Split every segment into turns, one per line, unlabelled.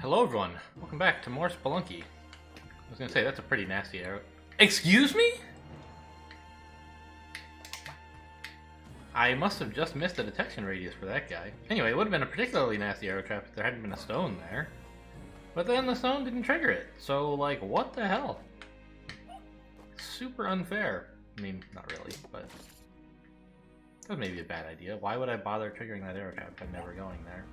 Hello everyone, welcome back to more Spelunky. I was gonna say, that's a pretty nasty arrow. Excuse me? I must have just missed the detection radius for that guy. Anyway, it would have been a particularly nasty arrow trap if there hadn't been a stone there. But then the stone didn't trigger it, so like, what the hell? Super unfair. I mean, not really, but that was maybe a bad idea. Why would I bother triggering that arrow trap if I'm never going there?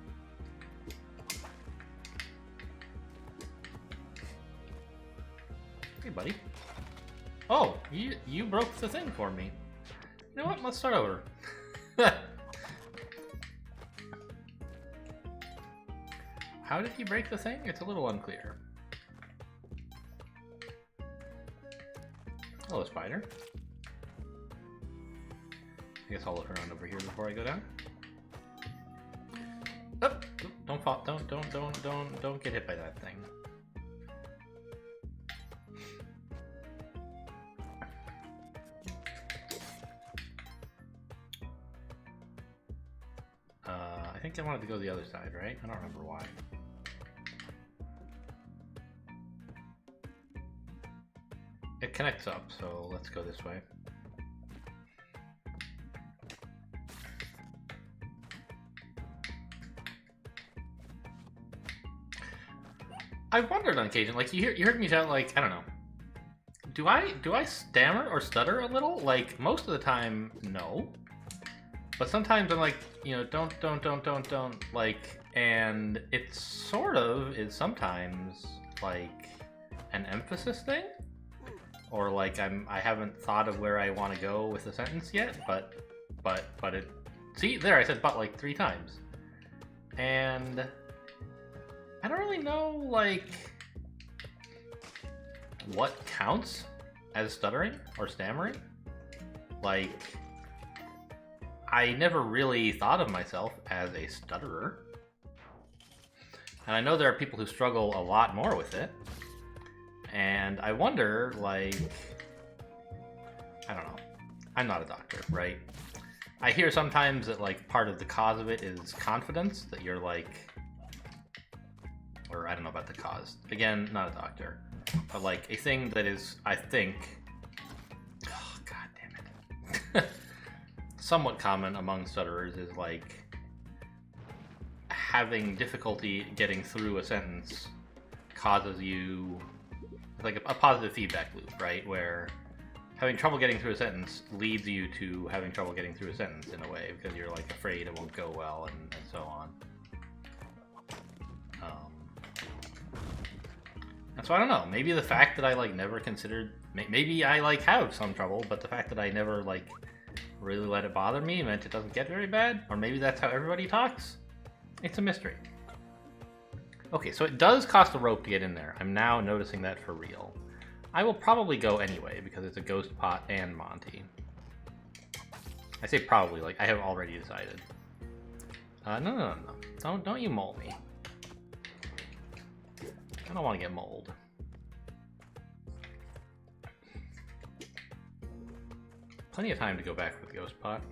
Hey, buddy. Oh, you broke the thing for me. You know what? Let's start over. How did he break the thing? It's a little unclear. Hello, spider. I guess I'll look around over here before I go down. Oh, don't fall! Don't get hit by that thing. I think I wanted to go the other side, right? I don't remember why. It connects up, so let's go this way. I've wondered on occasion, like you heard me shout, like, I don't know. Do I stammer or stutter a little? Like most of the time, no. But sometimes I'm like, you know, don't, like, and it sort of is sometimes like an emphasis thing, or like I haven't thought of where I want to go with the sentence yet, but it. See, there I said "but" like 3 times, and I don't really know like what counts as stuttering or stammering, like. I never really thought of myself as a stutterer. And I know there are people who struggle a lot more with it. And I wonder, like, I don't know. I'm not a doctor, right? I hear sometimes that, like, part of the cause of it is confidence, that you're, like, or I don't know about the cause. Again, not a doctor. But, like, a thing that is, I think, oh, god damn it. Somewhat common among stutterers is like having difficulty getting through a sentence causes you like a positive feedback loop, right? Where having trouble getting through a sentence leads you to having trouble getting through a sentence in a way because you're like afraid it won't go well and so on. And so I don't know, maybe the fact that I like never considered, maybe I like have some trouble, but the fact that I never like really let it bother me meant it doesn't get very bad, or maybe that's how everybody talks. It's a mystery. Okay, so it does cost a rope to get in there. I'm now noticing that for real. I will probably go anyway because it's a ghost pot and Monty. I say probably, like I have already decided. No. Don't you mole me. I don't want to get mold. Plenty of time to go back with Ghost Pot.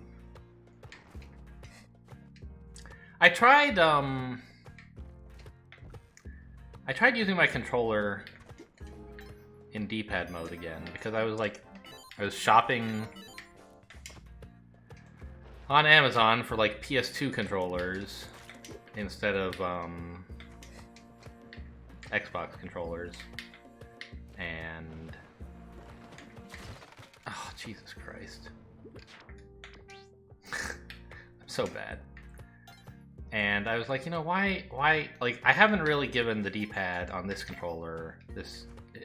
I tried using my controller in D-pad mode again because I was shopping on Amazon for like PS2 controllers instead of Xbox controllers, and oh, Jesus Christ. I'm so bad. And I was like, you know, why, like, I haven't really given the D-pad on this controller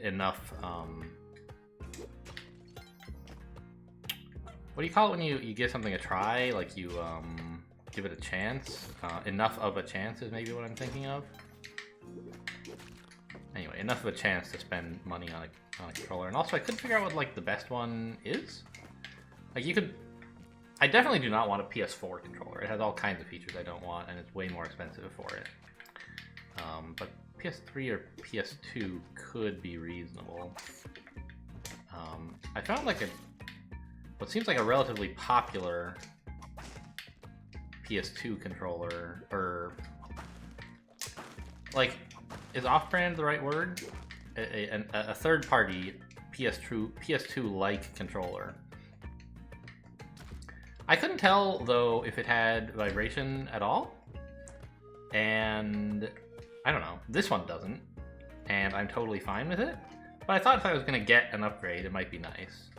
enough, what do you call it when you give something a try? Like, you, give it a chance? Enough of a chance is maybe what I'm thinking of. Anyway, enough of a chance to spend money on a controller. And also, I couldn't figure out what, like, the best one is. Like, you could... I definitely do not want a PS4 controller. It has all kinds of features I don't want, and it's way more expensive for it. But PS3 or PS2 could be reasonable. I found, like, what seems like a relatively popular PS2 controller, or... like... is off-brand the right word? A third-party PS2-like controller. I couldn't tell, though, if it had vibration at all. And I don't know. This one doesn't. And I'm totally fine with it. But I thought if I was going to get an upgrade, it might be nice.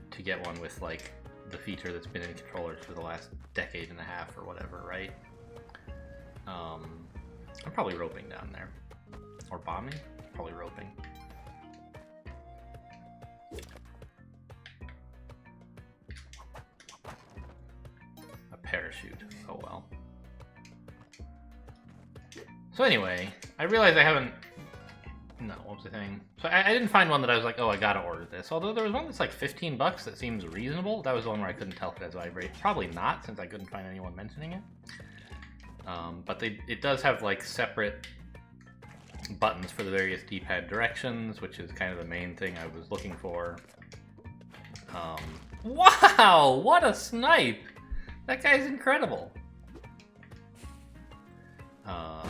To get one with, like, the feature that's been in controllers for the last decade and a half or whatever, right? I'm probably roping down there. Or bombing? Probably roping. A parachute. Oh well. So anyway, I realized I haven't... No, what was the thing? So I didn't find one that I was like, oh, I gotta order this. Although there was one that's like 15 bucks that seems reasonable. That was the one where I couldn't tell if it has vibrate. Probably not, since I couldn't find anyone mentioning it. But it does have like separate buttons for the various D-pad directions, which is kind of the main thing I was looking for. Wow! What a snipe! That guy's incredible! Oh,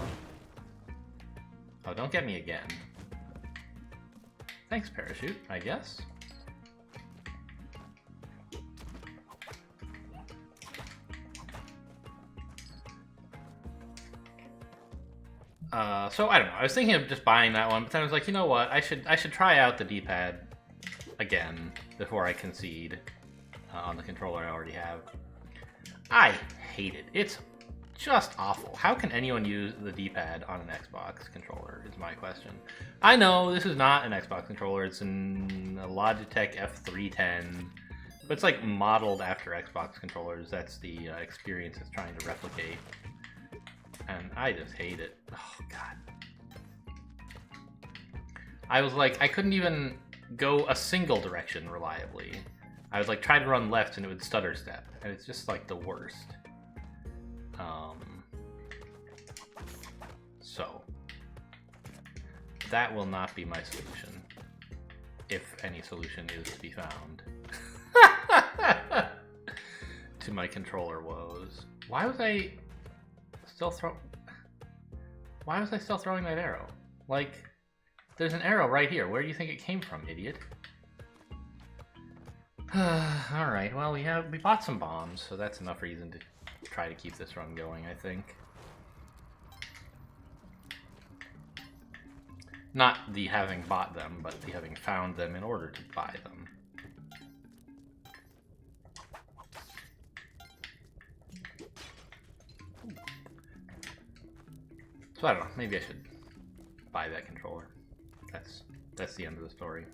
don't get me again. Thanks, parachute, I guess. So I don't know. I was thinking of just buying that one, but then I was like, you know what? I should try out the D-pad again before I concede on the controller I already have. I hate it. It's just awful. How can anyone use the D-pad on an Xbox controller is my question. I know this is not an Xbox controller. It's a Logitech F310, but it's like modeled after Xbox controllers. That's the experience it's trying to replicate. And I just hate it. Oh, God. I was like, I couldn't even go a single direction reliably. I was like, trying to run left and it would stutter step. And it's just like the worst. So, that will not be my solution. If any solution is to be found. To my controller woes. Why was I still throwing that arrow? Like, there's an arrow right here. Where do you think it came from, idiot? Alright, well, we bought some bombs, so that's enough reason to try to keep this run going, I think. Not the having bought them, but the having found them in order to buy them. So I don't know, maybe I should buy that controller. That's the end of the story.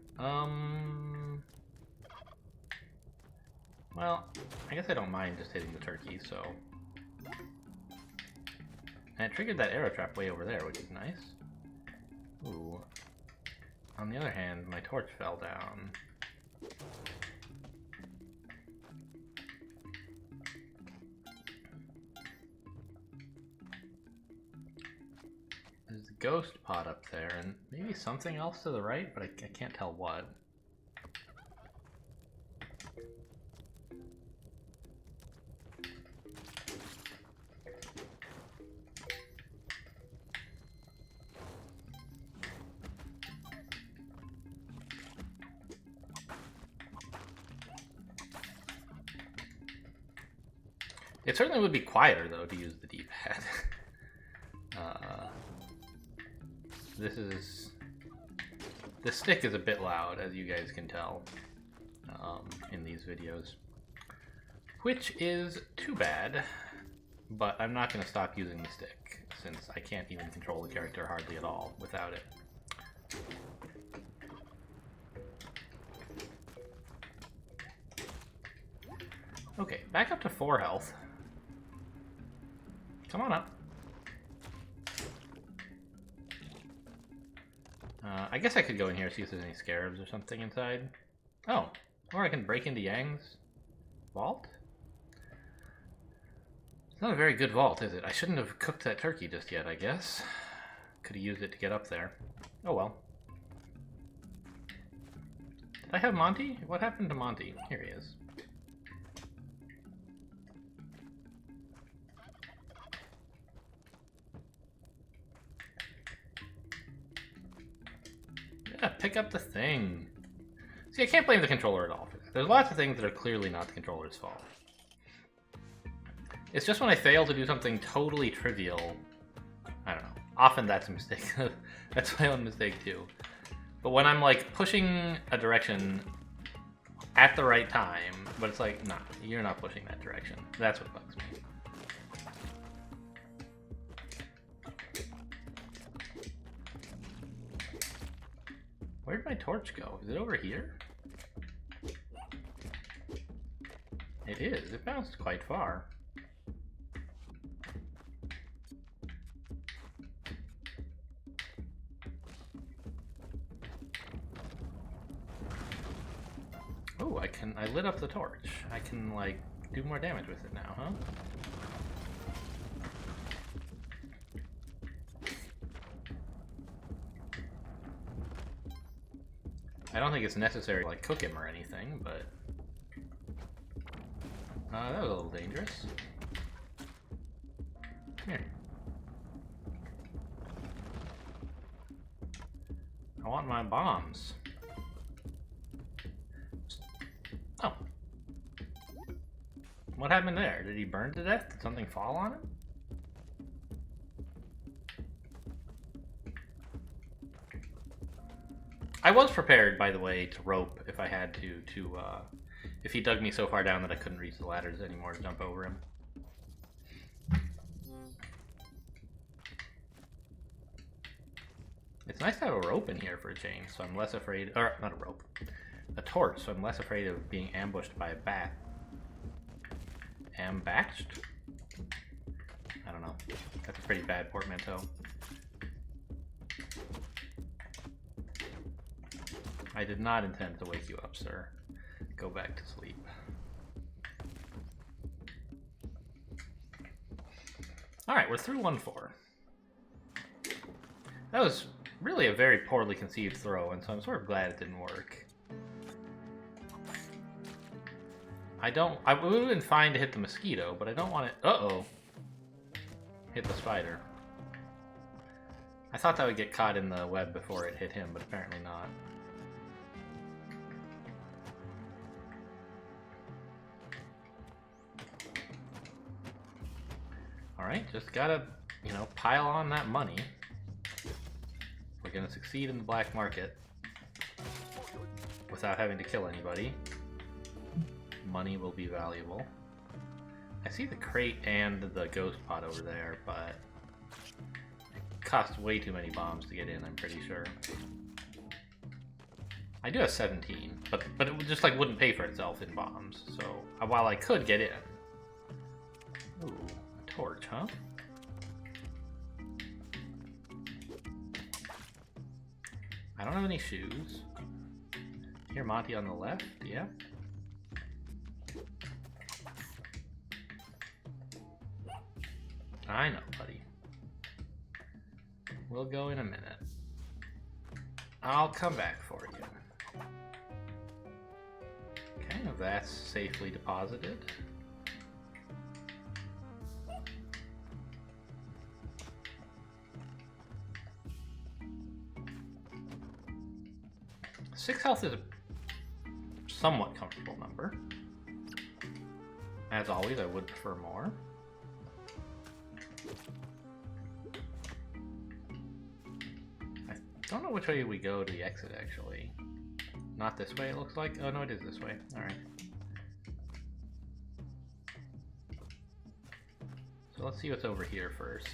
Well, I guess I don't mind just hitting the turkey, so... And it triggered that arrow trap way over there, which is nice. Ooh. On the other hand, my torch fell down. There's a ghost pot up there, and maybe something else to the right, but I can't tell what. It certainly would be quieter, though, to use the D-pad. The stick is a bit loud, as you guys can tell, in these videos. Which is too bad, but I'm not going to stop using the stick, since I can't even control the character hardly at all without it. Okay, back up to 4 health. Come on up. I guess I could go in here and see if there's any scarabs or something inside. Oh, or I can break into Yang's vault? It's not a very good vault, is it? I shouldn't have cooked that turkey just yet, I guess. Could have used it to get up there. Oh well. Did I have Monty? What happened to Monty? Here he is. Yeah, pick up the thing. See, I can't blame the controller at all for that. There's lots of things that are clearly not the controller's fault. It's just when I fail to do something totally trivial, I don't know. Often that's a mistake. That's my own mistake too. But when I'm like pushing a direction at the right time, but it's like, nah, you're not pushing that direction. That's what bugs me. Where'd my torch go? Is it over here? It is. It bounced quite far. Oh, I lit up the torch. I can, like, do more damage with it now, huh? I don't think it's necessary to, like, cook him or anything, but... that was a little dangerous. Here. I want my bombs. Oh. What happened there? Did he burn to death? Did something fall on him? I was prepared, by the way, to rope if I had to if he dug me so far down that I couldn't reach the ladders anymore to jump over him. It's nice to have a rope in here for a change, so I'm less afraid, or not a rope, a torch, so I'm less afraid of being ambushed by a bat. Ambushed? I don't know. That's a pretty bad portmanteau. I did not intend to wake you up, sir. Go back to sleep. Alright, we're through 1-4. That was really a very poorly conceived throw, and so I'm sort of glad it didn't work. I would have been fine to hit the mosquito, but I don't want it... Uh-oh. Hit the spider. I thought that would get caught in the web before it hit him, but apparently not. Alright, just gotta, you know, pile on that money. We're gonna succeed in the black market without having to kill anybody. Money will be valuable. I see the crate and the ghost pot over there, but it costs way too many bombs to get in, I'm pretty sure. I do have 17, but it just like wouldn't pay for itself in bombs, so while I could get in. Ooh. Torch, huh? I don't have any shoes. Here, Monty on the left, yeah. I know, buddy. We'll go in a minute. I'll come back for you. Okay, now that's safely deposited. Six health is a somewhat comfortable number. As always, I would prefer more. I don't know which way we go to the exit, actually. Not this way, it looks like. Oh, no, it is this way. Alright. So let's see what's over here first.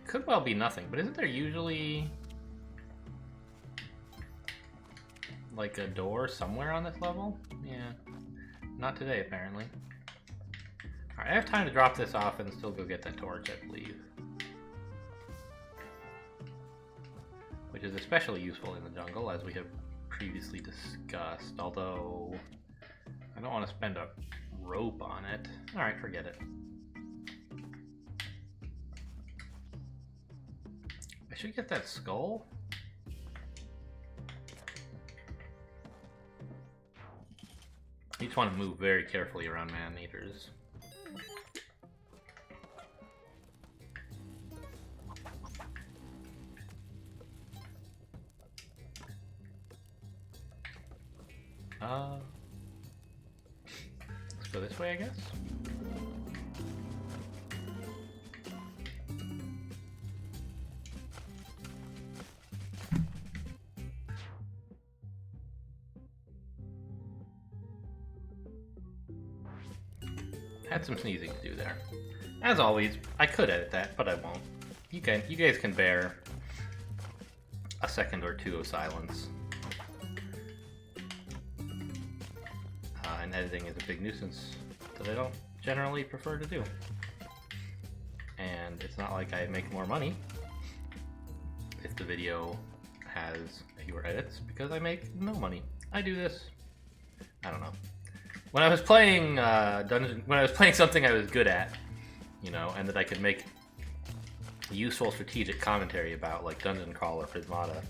Could well be nothing, but isn't there usually like a door somewhere on this level? Yeah, not today apparently. Alright, I have time to drop this off and still go get that torch, I believe. Which is especially useful in the jungle, as we have previously discussed, although I don't want to spend a rope on it. Alright, forget it. I should get that skull. Each just want to move very carefully around man-eaters. Let's go this way, I guess. Had some sneezing to do there. As always, I could edit that, but I won't. You guys can bear a second or two of silence. And editing is a big nuisance that I don't generally prefer to do. And it's not like I make more money if the video has fewer edits, because I make no money. I do this, I don't know. When I was playing when I was playing something I was good at, you know, and that I could make useful strategic commentary about, like Dungeon Crawl or Prismata,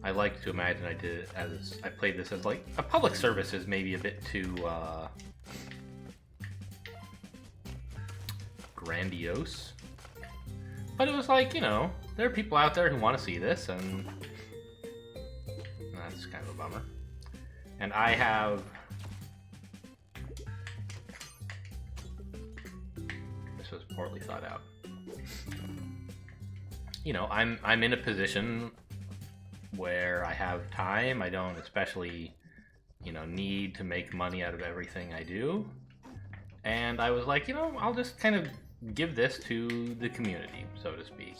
I like to imagine I did it as, I played this as like a public service is maybe a bit too grandiose. But it was like, you know, there are people out there who want to see this, and that's kind of a bummer. And I have... This was poorly thought out. You know, I'm in a position where I have time. I don't especially, you know, need to make money out of everything I do. And I was like, you know, I'll just kind of give this to the community, so to speak.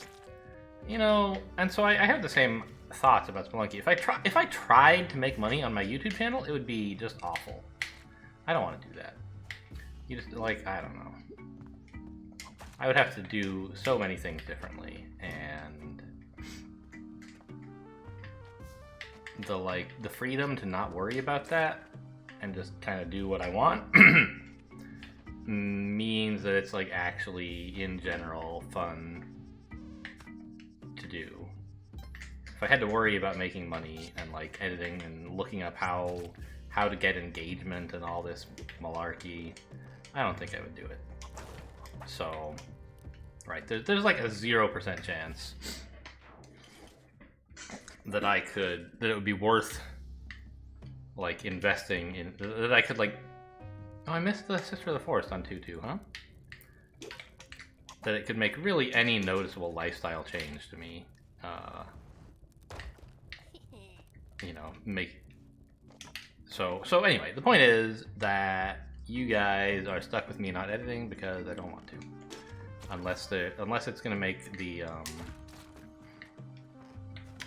You know, and so I have the same thoughts about Spelunky. If I tried to make money on my YouTube channel, it would be just awful. I don't want to do that. You just, like, I don't know. I would have to do so many things differently, and the freedom to not worry about that and just kind of do what I want means that it's like actually in general fun to do. If I had to worry about making money and like editing and looking up how to get engagement and all this malarkey, I don't think I would do it. So, right, there's like a 0% chance that it would be worth like investing in, that I could like, oh, I missed the Sister of the Forest on 2-2, huh? That it could make really any noticeable lifestyle change to me. You know, so anyway, the point is that you guys are stuck with me not editing because I don't want to. Unless it's gonna make the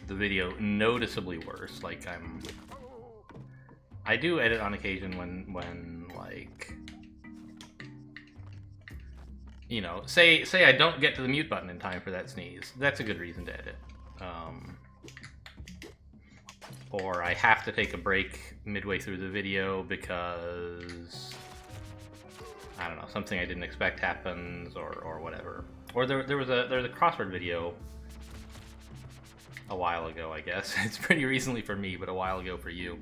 video noticeably worse. Like I do edit on occasion when like, you know, say I don't get to the mute button in time for that sneeze. That's a good reason to edit. Or I have to take a break midway through the video because, I don't know, something I didn't expect happens, or whatever. Or there's a crossword video a while ago, I guess. It's pretty recently for me, but a while ago for you.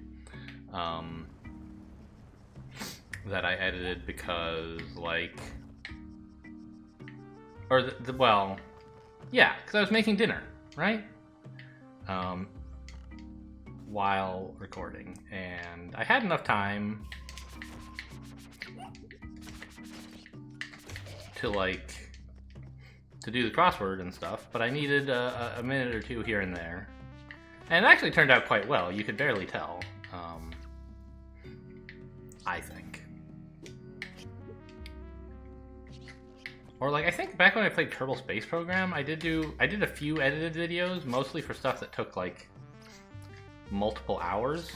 That I edited because, like, or well, yeah, because I was making dinner, right? While recording, and I had enough time to do the crossword and stuff, but I needed a minute or two here and there, and it actually turned out quite well. You could barely tell, I think. Or like, I think back when I played Kerbal Space Program, I did a few edited videos, mostly for stuff that took like multiple hours.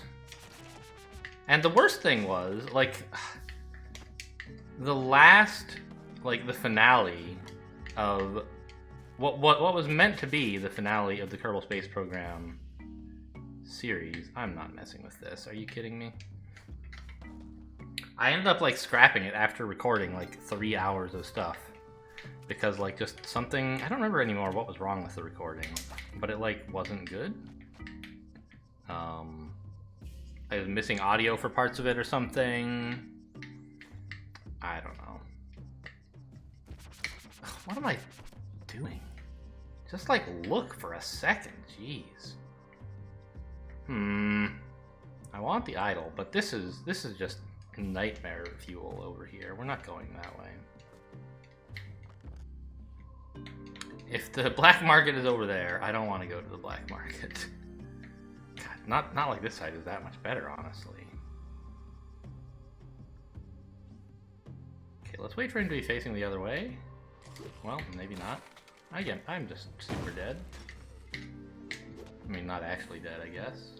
And the worst thing was, like, the last, like, the finale of what was meant to be the finale of the Kerbal Space Program series. I'm not messing with this. Are you kidding me? I ended up like scrapping it after recording like 3 hours of stuff because like just something, I don't remember anymore what was wrong with the recording, but it like wasn't good. I was missing audio for parts of it or something. I don't know. What am I doing? Just like look for a second, jeez. I want the idol, but this is just nightmare fuel over here. We're not going that way. If the black market is over there, I don't want to go to the black market. God, not like this side is that much better, honestly. Okay, let's wait for him to be facing the other way. Well, maybe not. Again, I'm just super dead. I mean, not actually dead, I guess.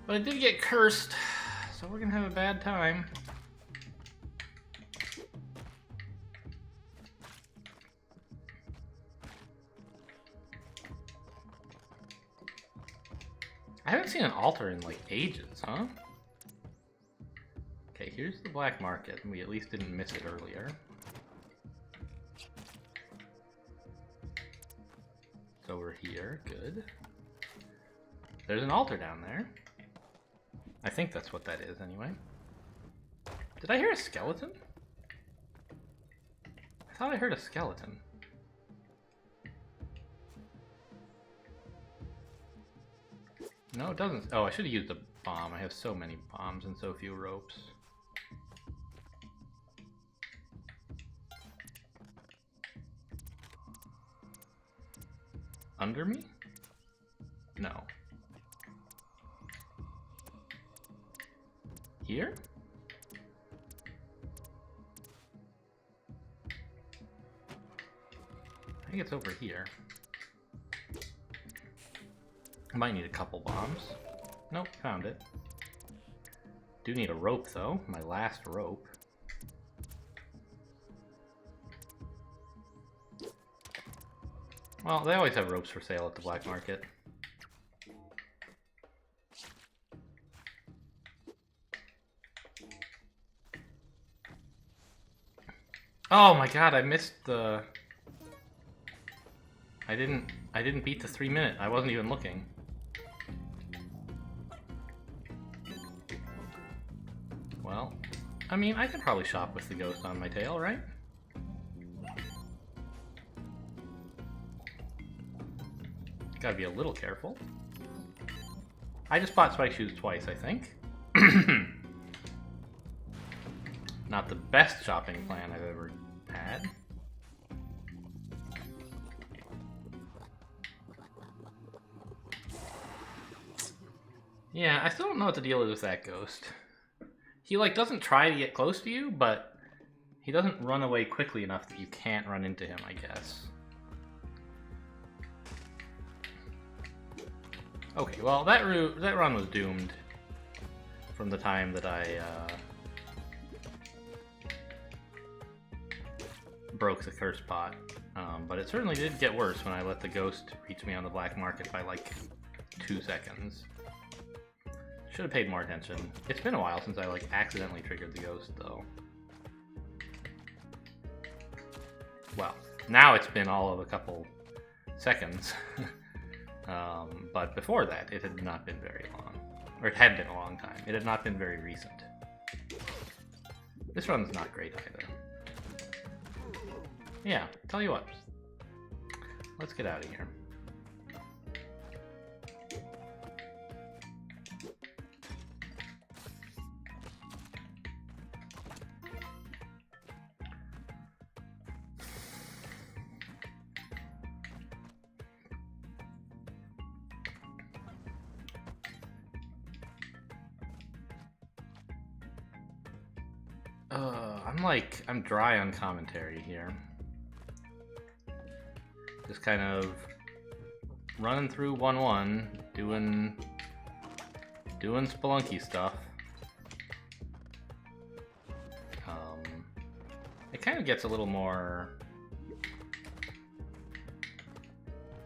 But it did get cursed, so we're gonna have a bad time. I haven't seen an altar in like ages, huh? Okay, here's the black market, and we at least didn't miss it earlier. It's over here, good. There's an altar down there. I think that's what that is, anyway. Did I hear a skeleton? I thought I heard a skeleton. No, it doesn't. Oh, I should have used a bomb. I have so many bombs and so few ropes. Under me? No. Here? I think it's over here. I might need a couple bombs. Nope, found it. Do need a rope though, my last rope. Well, they always have ropes for sale at the black market. Oh my god, I missed the... I didn't beat the 3-minute. I wasn't even looking. Well, I mean, I could probably shop with the ghost on my tail, right? Gotta be a little careful. I just bought spike shoes twice, I think. Not the best shopping plan I've ever had. Yeah, I still don't know what the deal is with that ghost. He like doesn't try to get close to you, but he doesn't run away quickly enough that you can't run into him, I guess. Okay, well that run was doomed from the time that I broke the curse pot, but it certainly did get worse when I let the ghost reach me on the black market by like 2 seconds. Should have paid more attention. It's been a while since I like accidentally triggered the ghost though. Well, now it's been all of a couple seconds. But before that, it had not been very long. Or it had been a long time. It had not been very recent. This run's not great either. Yeah, tell you what. Let's get out of here. I'm dry on commentary here. Just kind of running through 1-1, doing Spelunky stuff. It kind of gets a little more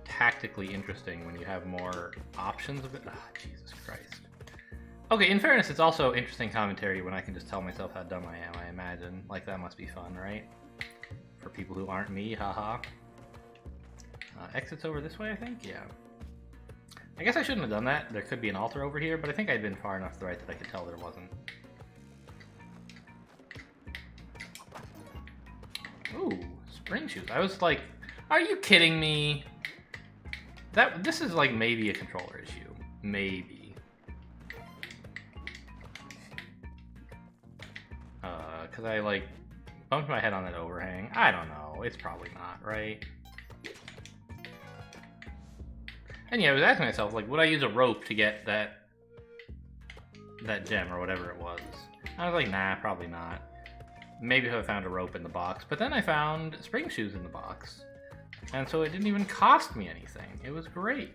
tactically interesting when you have more options of it. Ah, Jesus Christ. Okay, in fairness, it's also interesting commentary when I can just tell myself how dumb I am, I imagine. Like, that must be fun, right? For people who aren't me, haha. Exit's over this way, I think? Yeah. I guess I shouldn't have done that. There could be an altar over here, but I think I'd been far enough to the right that I could tell there wasn't. Ooh, spring shoes. I was like, are you kidding me? This is like maybe a controller issue. Maybe. Cause I like bumped my head on that overhang. I don't know. It's probably not, right? And yeah, I was asking myself, like, would I use a rope to get that gem or whatever it was? I was like, nah, probably not. Maybe if I found a rope in the box, but then I found spring shoes in the box. And so it didn't even cost me anything. It was great.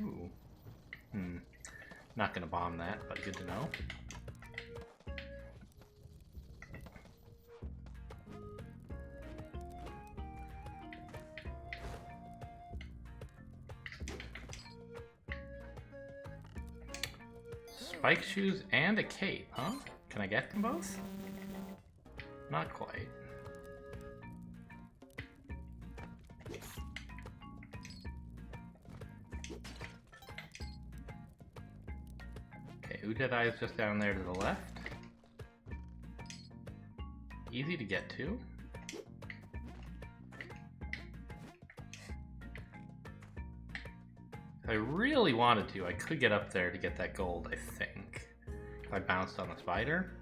Ooh. Not gonna bomb that, but good to know. Spike shoes and a cape, huh? Can I get them both? Not quite. Okay, Udadai is just down there to the left. Easy to get to. If I really wanted to, I could get up there to get that gold, I think. If I bounced on the spider.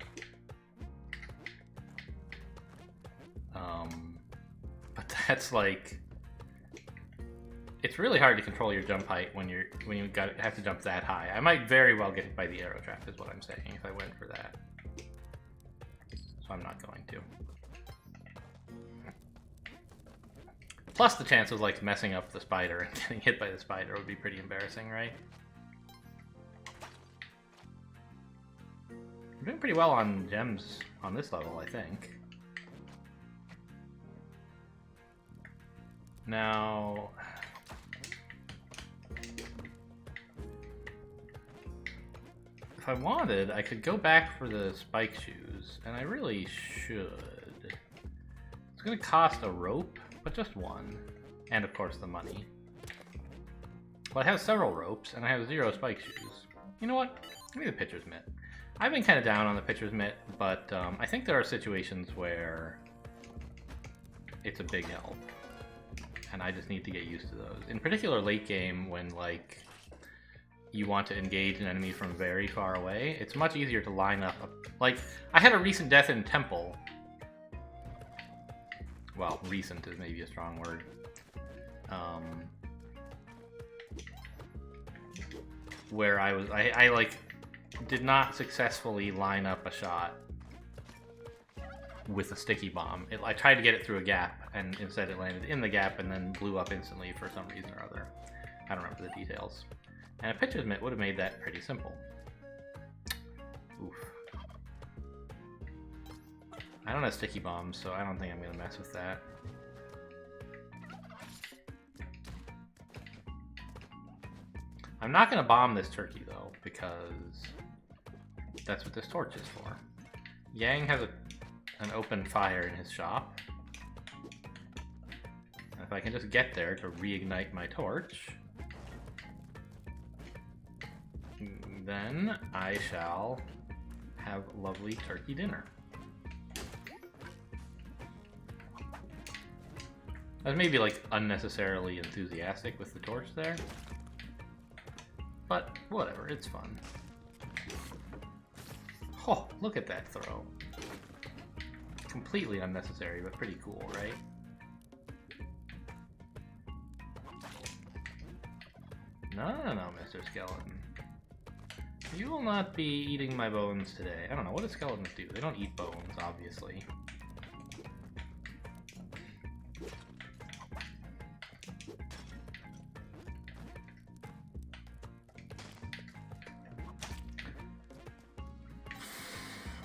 But that's like... It's really hard to control your jump height when you have to jump that high. I might very well get hit by the arrow trap, is what I'm saying, if I went for that. So I'm not going to. Plus the chance of like messing up the spider and getting hit by the spider would be pretty embarrassing, right? I'm doing pretty well on gems on this level, I think. Now... if I wanted, I could go back for the spike shoes, and I really should. It's gonna cost a rope, but just one. And of course the money. Well, I have several ropes, and I have 0 spike shoes. You know what? Give me the pitcher's mitt. I've been kind of down on the pitcher's mitt, but I think there are situations where it's a big help. And I just need to get used to those. In particular late game, when like you want to engage an enemy from very far away, it's much easier to line up. Like, I had a recent death in Temple. Well, recent is maybe a strong word. Where I like did not successfully line up a shot with a sticky bomb. I tried to get it through a gap, and instead it landed in the gap and then blew up instantly for some reason or other. I don't remember the details. And a pitcher's mitt would have made that pretty simple. Oof. I don't have sticky bombs, so I don't think I'm going to mess with that. I'm not going to bomb this turkey, though, because that's what this torch is for. Yang has an open fire in his shop. And if I can just get there to reignite my torch, then I shall have lovely turkey dinner. I was maybe like unnecessarily enthusiastic with the torch there, but whatever, it's fun. Oh, look at that throw. Completely unnecessary, but pretty cool, right? No, Mr. Skeleton. You will not be eating my bones today. I don't know, what do skeletons do? They don't eat bones, obviously.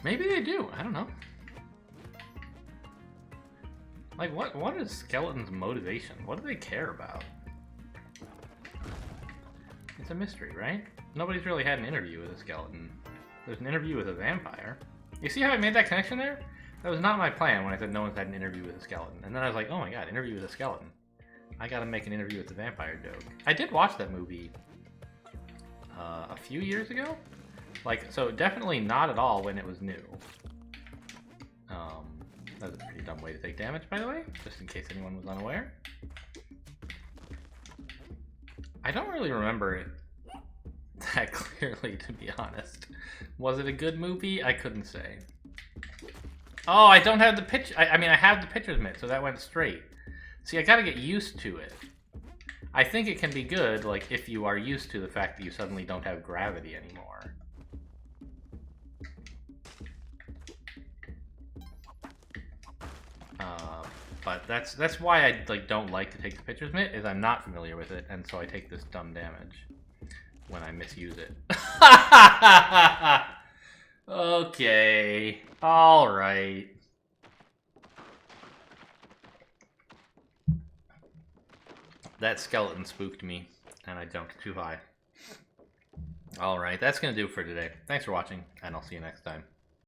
Maybe they do, I don't know. Like, what is skeletons' motivation? What do they care about? It's a mystery, right? Nobody's really had an interview with a skeleton. There's an interview with a vampire. You see how I made that connection there? That was not my plan when I said no one's had an interview with a skeleton. And then I was like, oh my god, interview with a skeleton. I gotta make an interview with the vampire joke. I did watch that movie a few years ago. Like, so definitely not at all when it was new. That's a pretty dumb way to take damage, by the way, just in case anyone was unaware. I don't really remember it that clearly, to be honest. Was it a good movie? I couldn't say. Oh, I don't have the pitch. I mean, I have the pitcher's mitt, so that went straight. See, I gotta get used to it. I think it can be good, like, if you are used to the fact that you suddenly don't have gravity anymore. But that's why I don't like to take the pitcher's mitt, is I'm not familiar with it, and so I take this dumb damage when I misuse it. Okay, all right. That skeleton spooked me, and I jumped too high. All right, that's gonna do it for today. Thanks for watching, and I'll see you next time.